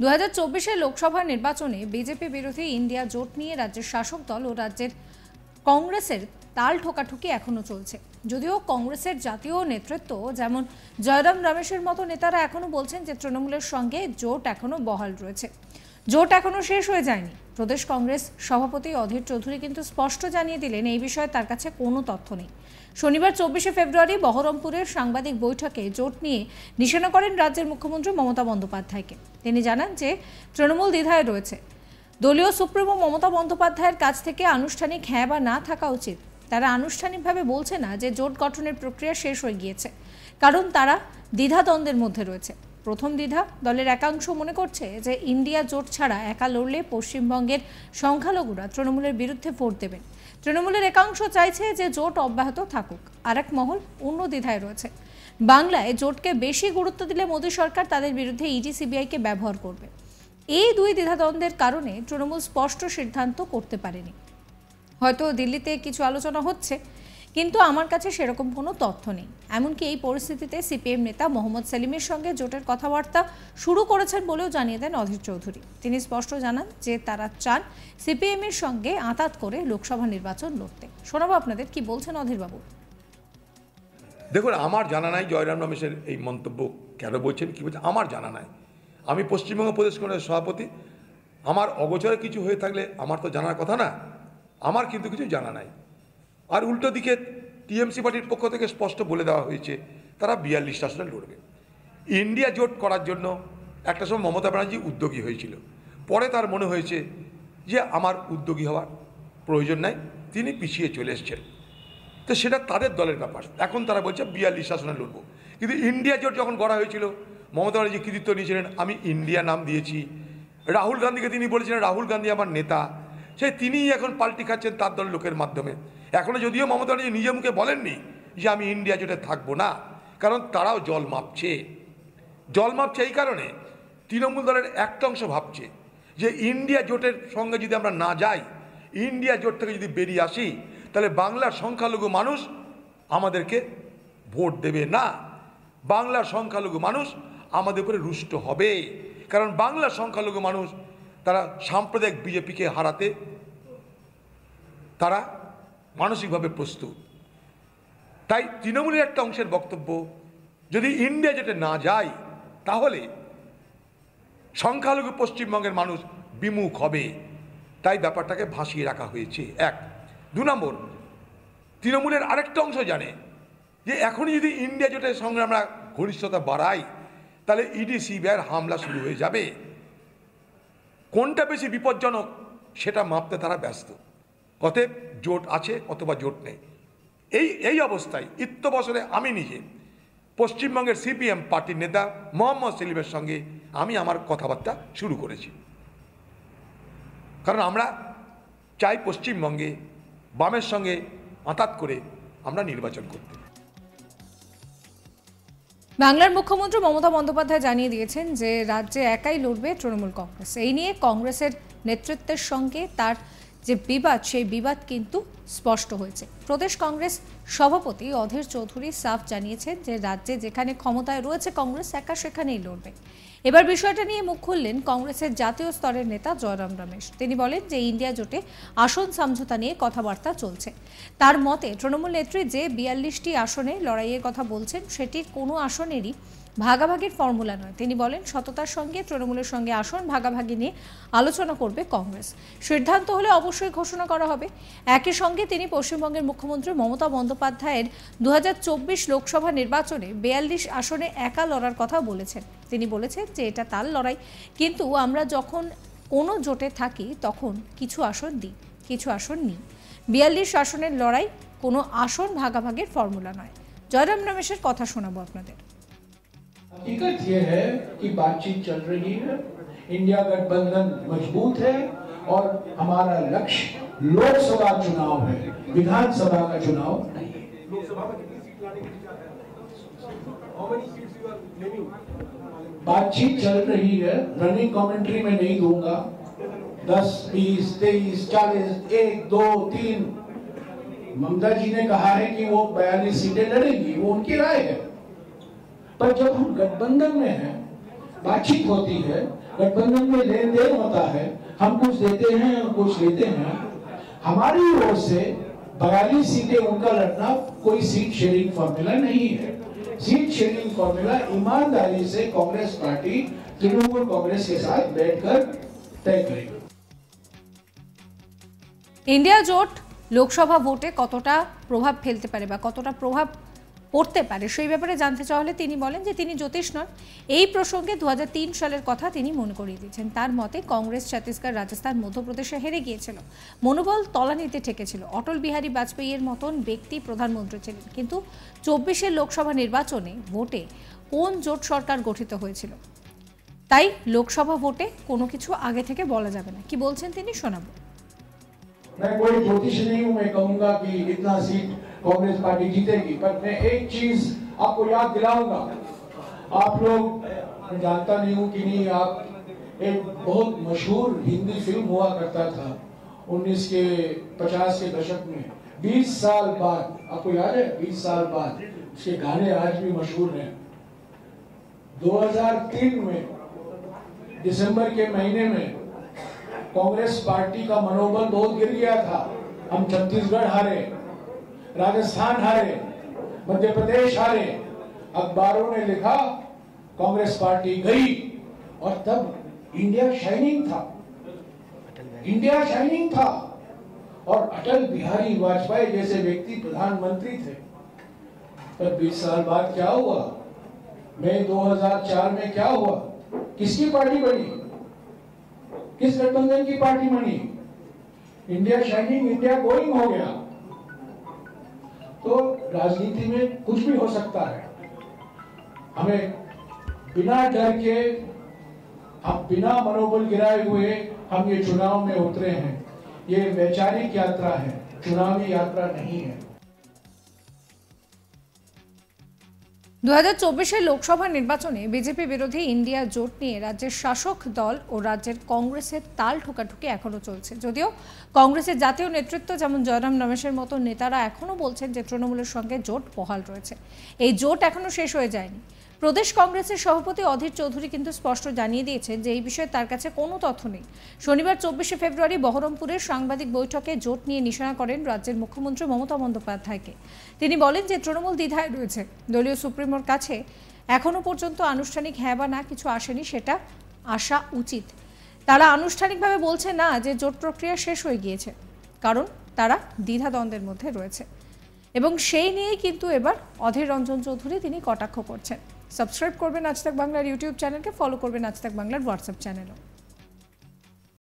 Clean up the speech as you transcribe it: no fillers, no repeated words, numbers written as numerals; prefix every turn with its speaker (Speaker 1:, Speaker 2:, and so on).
Speaker 1: 2024 লোকসভা নির্বাচনে বিজেপি বিরোধী ইন্ডিয়া জোট নিয়ে রাজ্যের শাসক দল ও রাজ্যের কংগ্রেসের তাল ঠোকাঠুকি এখনো চলছে। যদিও কংগ্রেসের জাতীয় নেতৃত্ব যেমন জয়রাম রমেশের মতো নেতারা এখনো বলছেন যে তৃণমূলের সঙ্গে জোট এখনো বহাল রয়েছে, জোট এখনো শেষ হয়ে যায়নি। প্রদেশ কংগ্রেস সভাপতি অধীর চৌধুরী কিন্তু স্পষ্ট জানিয়ে দিলেন এই বিষয়ে তার কাছে কোনো তথ্য নেই। শনিবার 24 ফেব্রুয়ারি বহরমপুরের সাংবাদিক বৈঠকে জোট নিয়ে নিশানা করেন রাজ্যের মুখ্যমন্ত্রী মমতা বন্দ্যোপাধ্যায়কে। তিনি জানান যে তৃণমূল দ্বিধায় রয়েছে, দলীয় সুপ্রিমো মমতা বন্দ্যোপাধ্যায়ের কাছ থেকে আনুষ্ঠানিক হ্যাঁ বা না থাকা উচিত। তারা আনুষ্ঠানিকভাবে বলছে না যে জোট গঠনের প্রক্রিয়া শেষ হয়ে গিয়েছে, কারণ তারা দ্বিধাদ্বন্দ্বের মধ্যে রয়েছে। প্রথম দ্বিধা, দলের একাংশ মনে করছে যে ইন্ডিয়া জোট ছাড়া একা লড়লে পশ্চিমবঙ্গের সংখ্যালঘুরা তৃণমূলের বিরুদ্ধে ভোট দেবেন। তৃণমূলের একাংশ চাইছে যে জোট অব্যাহত থাকুক। আরেক মহল অন্য দ্বিধায় রয়েছে, বাংলায় জোটকে বেশি গুরুত্ব দিলে মোদী সরকার তাদের বিরুদ্ধে ইডি সিবিআইকে ব্যবহার করবে। এই দুই দ্বিধাদ্বন্দ্বের কারণে তৃণমূল স্পষ্ট সিদ্ধান্ত করতে পারেনি। হয়তো দিল্লিতে কিছু আলোচনা হচ্ছে, কিন্তু আমার কাছে সেরকম কোনো তথ্য নেই। এমনকি এই পরিস্থিতিতে সিপিএম নেতা মোহাম্মদ সেলিমের সঙ্গে জোটের কথাবার্তা শুরু করেছেন বলেও জানিয়ে দেন অধীর চৌধুরী। তিনি স্পষ্ট জানান যে তারা চান সিপিএম এর সঙ্গে আঁতাত করে লোকসভা নির্বাচন লড়তে। শোনাবো আপনাদের কি বলছেন অধীরবাবু।
Speaker 2: দেখুন, আমার জানা নাই জয়রাম রমেশের এই মন্তব্য কেন বলছেন, কি বলছেন আমার জানা নাই। আমি পশ্চিমবঙ্গ প্রদেশ কংগ্রেসের সভাপতি, আমার অগোচরে কিছু হয়ে থাকলে আমার তো জানার কথা না। আমার কিন্তু কিছু জানা নাই। আর উল্টো দিকে টিএমসি পার্টির পক্ষ থেকে স্পষ্ট বলে দেওয়া হয়েছে তারা 42 আসনে লড়বে। ইন্ডিয়া জোট করার জন্য একটা সময় মমতা ব্যানার্জি উদ্যোগী হয়েছিল, পরে তার মনে হয়েছে যে আমার উদ্যোগী হওয়ার প্রয়োজন নাই, তিনি পিছিয়ে চলে এসছেন। তো সেটা তাদের দলের ব্যাপার। এখন তারা বলছে 42 আসনে লড়ব। কিন্তু ইন্ডিয়া জোট যখন গড়া হয়েছিল মমতা ব্যানার্জি কৃতিত্ব নিয়েছিলেন, আমি ইন্ডিয়া নাম দিয়েছি। রাহুল গান্ধীকে তিনি বলেছিলেন রাহুল গান্ধী আমার নেতা, সে তিনিই এখন পাল্টি খাচ্ছেন তার দলের লোকের মাধ্যমে। এখনও যদিও মমতা ব্যানার্জি নিজে মুখে বলেননি যে আমি ইন্ডিয়া জোটে থাকবো না, কারণ তারাও জল মাপছে। এই কারণে তৃণমূল দলের একটা অংশ ভাবছে যে ইন্ডিয়া জোটের সঙ্গে যদি আমরা না যাই, ইন্ডিয়া জোট থেকে যদি বেরিয়ে আসি, তাহলে বাংলার সংখ্যালঘু মানুষ আমাদেরকে ভোট দেবে না। বাংলার সংখ্যালঘু মানুষ আমাদের উপরে রুষ্ট হবে, কারণ বাংলার সংখ্যালঘু মানুষ তারা সাম্প্রদায়িক বিজেপিকে হারাতে তারা মানসিকভাবে প্রস্তুত। তাই তৃণমূলের একটা অংশের বক্তব্য, যদি ইন্ডিয়া জোটে না যায় তাহলে সংখ্যালঘু পশ্চিমবঙ্গের মানুষ বিমুখ হবে। তাই ব্যাপারটাকে ভাসিয়ে রাখা হয়েছে। এক। 2 নম্বর, তৃণমূলের আরেকটা অংশ জানে যে এখনই যদি ইন্ডিয়া জোটের সঙ্গে আমরা ঘনিষ্ঠতা বাড়াই, তাহলে ইডি সিবিআইয়ের হামলা শুরু হয়ে যাবে। কোনটা বেশি বিপজ্জনক সেটা মাপতে তারা ব্যস্ত। অতএব জোট আছে অথবা জোট নেই, এই অবস্থায় বছরে আমি নিজে পশ্চিমবঙ্গের সিপিএম পার্টির নেতা মোহাম্মদ সেলিমের সঙ্গে আমি আমার কথাবার্তা শুরু করেছি। কারণ আমরা চাই পশ্চিমবঙ্গে বামের সঙ্গে আঁতাত করে আমরা নির্বাচন করতে।
Speaker 1: বাংলার মুখ্যমন্ত্রী মমতা বন্দ্যোপাধ্যায় জানিয়ে দিয়েছেন যে রাজ্যে একাই লড়বে তৃণমূল কংগ্রেস। এই নিয়ে কংগ্রেসের নেতৃত্বের সঙ্গে তার যে বিবাদ, সেই বিবাদ কিন্তু স্পষ্ট হয়েছে। প্রদেশ কংগ্রেস সভাপতি অধীর চৌধুরী সাফ জানিয়েছেন যে রাজ্যে যেখানে ক্ষমতায় রয়েছে কংগ্রেস একা, সেখানেই লড়বে। এবার বিষয়টা নিয়ে মুখ খুললেন কংগ্রেসের জাতীয় স্তরের নেতা জয়রাম রমেশ। তিনি বলেন যে ইন্ডিয়া জোটে আসন সমঝোতা নিয়ে কথাবার্তা চলছে। তার মতে তৃণমূল নেত্রী যে 42টি আসনে লড়াইয়ের কথা বলছেন, সেটির কোনো আসনেরই ভাগাভাগির ফর্মুলা নয়। তিনি বলেন সততার সঙ্গে তৃণমূলের সঙ্গে আসন ভাগাভাগি নিয়ে আলোচনা করবে কংগ্রেস। সিদ্ধান্ত হলে অবশ্যই ঘোষণা করা হবে। একই সঙ্গে তিনি পশ্চিমবঙ্গের মুখ্যমন্ত্রী মমতা বন্দ্যোপাধ্যায়ের 2024 লোকসভা নির্বাচনে 42 আসনে একা লড়ার কথা বলেছেন। তিনি বলেছেন যে এটা তার লড়াই, কিন্তু আমরা যখন কোনো জোটে থাকি তখন কিছু আসন দিই, কিছু আসন নিই। 42 আসনের লড়াই কোনো আসন ভাগাভাগির ফর্মুলা নয়। জয়রাম রমেশের কথা শোনাবো আপনাদের।
Speaker 3: हकीकत ये है कि बातचीत चल रही है, इंडिया गठबंधन मजबूत है और हमारा लक्ष्य लोकसभा चुनाव है, विधानसभा का चुनाव नहीं है। बातचीत चल रही है, रनिंग कमेंट्री में नहीं दूंगा। 10, 20, 23, 40, 1, 2, 3 ममता जी ने कहा है कि वो 42 सीटें लड़ेगी, वो उनकी राय है। पर जब हम गठबंधन में हैं बातचीत होती है, गठबंधन में लेन देन होता है, हम कुछ देते हैं और कुछ लेते हैं। हमारी ओर से 42 सीटें उनका लड़ना कोई सीट शेयरिंग फॉर्मूला नहीं है। सीट शेयरिंग फॉर्मूला ईमानदारी से कांग्रेस पार्टी तृणमूल कांग्रेस के साथ बैठकर तय करेगी।
Speaker 1: इंडिया জোট লোকসভা ভোটে কতটা প্রভাব ফেলতে পারে বা কতটা প্রভাব পড়তে পারে সেই ব্যাপারে জানতে চাওয়া হলে তিনি বলেন যে তিনি জ্যোতিষ নন। এই প্রসঙ্গে 2003 সালের কথা তিনি মনে করিয়ে দিয়েছেন। তার মতে কংগ্রেস ছত্তিশগড়, রাজস্থান, মধ্যপ্রদেশে হেরে গিয়েছিল, মনোবল তলানিতে ঠেকেছিল। অটল বিহারী বাজপেয়ীর মতন ব্যক্তি প্রধানমন্ত্রী ছিলেন, কিন্তু 24-এর লোকসভা নির্বাচনে ভোটে কোন জোট সরকার গঠিত হয়েছিল, তাই লোকসভা ভোটে কোনো কিছু আগে থেকে বলা যাবে না। কি বলছেন তিনি শোনাবো।
Speaker 3: मैं कोई ज्योतिष नहीं हूं, मैं कहूंगा कि इतना सीट कांग्रेस पार्टी जीतेगी, पर मैं एक चीज आपको याद दिलाऊंगा। आप लोग, मैं जानता नहीं हूं कि नहीं, आप एक बहुत मशहूर हिंदी फिल्म हुआ करता था 1950 के दशक में, 20 साल बाद, आपको याद है? 20 साल बाद उसके गाने आज भी मशहूर हैं। 2003 में दिसंबर के महीने में कांग्रेस पार्टी का मनोबल बहुत गिर गया था। हम छत्तीसगढ़ हारे, राजस्थान हारे, मध्य प्रदेश हारे। अखबारों ने लिखा कांग्रेस पार्टी गई, और तब इंडिया शाइनिंग था, इंडिया शाइनिंग था, और अटल बिहारी वाजपेयी जैसे व्यक्ति प्रधानमंत्री थे। पर 20 साल बाद क्या हुआ? मई 2004 में क्या हुआ? किसकी पार्टी बनी? किस गठबंधन की पार्टी बनी? इंडिया शाइनिंग, इंडिया गोइंग हो गया। तो राजनीति में कुछ भी हो सकता है। हमें बिना डर के, हम बिना मनोबल गिराए हुए हम ये चुनाव में उतरे हैं। ये वैचारिक यात्रा है, चुनावी यात्रा नहीं है।
Speaker 1: 2024-এর লোকসভা নির্বাচনে বিজেপি বিরোধী ইন্ডিয়া জোট নিয়ে রাজ্যের শাসক দল ও রাজ্যের কংগ্রেসের তাল ঠোকাঠুকি এখনো চলছে। যদিও কংগ্রেসের জাতীয় নেতৃত্ব যেমন জয়রাম রমেশের মতো নেতারা এখনো বলছেন যে তৃণমূলের সঙ্গে জোট বহাল রয়েছে, এই জোট এখনো শেষ হয়ে যায়নি। প্রদেশ কংগ্রেসের সভাপতি অধীর চৌধুরী কিন্তু স্পষ্ট জানিয়ে দিয়েছেন যে এই বিষয়ে তার কাছে কোনো তথ্য নেই। শনিবার 24শে ফেব্রুয়ারি বহরমপুরের সাংবাদিক বৈঠকে জোট নিয়ে নিশানা করেন রাজ্যের মুখ্যমন্ত্রী মমতা বন্দ্যোপাধ্যায়কে। তিনি বলেন যে তৃণমূল দ্বিধায় রয়েছে, দলীয় সুপ্রিমোর কাছে এখনো পর্যন্ত আনুষ্ঠানিক হ্যাঁ বা না কিছু আসেনি, সেটা আসা উচিত। তারা আনুষ্ঠানিকভাবে বলছে না যে জোট প্রক্রিয়া শেষ হয়ে গিয়েছে, কারণ তারা দ্বিধাদ্বন্দ্বের মধ্যে রয়েছে, এবং সেই নিয়েই কিন্তু এবার অধীর রঞ্জন চৌধুরী তিনি কটাক্ষ করছেন। সাবস্ক্রাইব করবেন আজ তাক বাংলার ইউটিউব চ্যানেলকে, ফলো করবেন আজ তাক বাংলার হোয়াটসঅ্যাপ চ্যানেলও।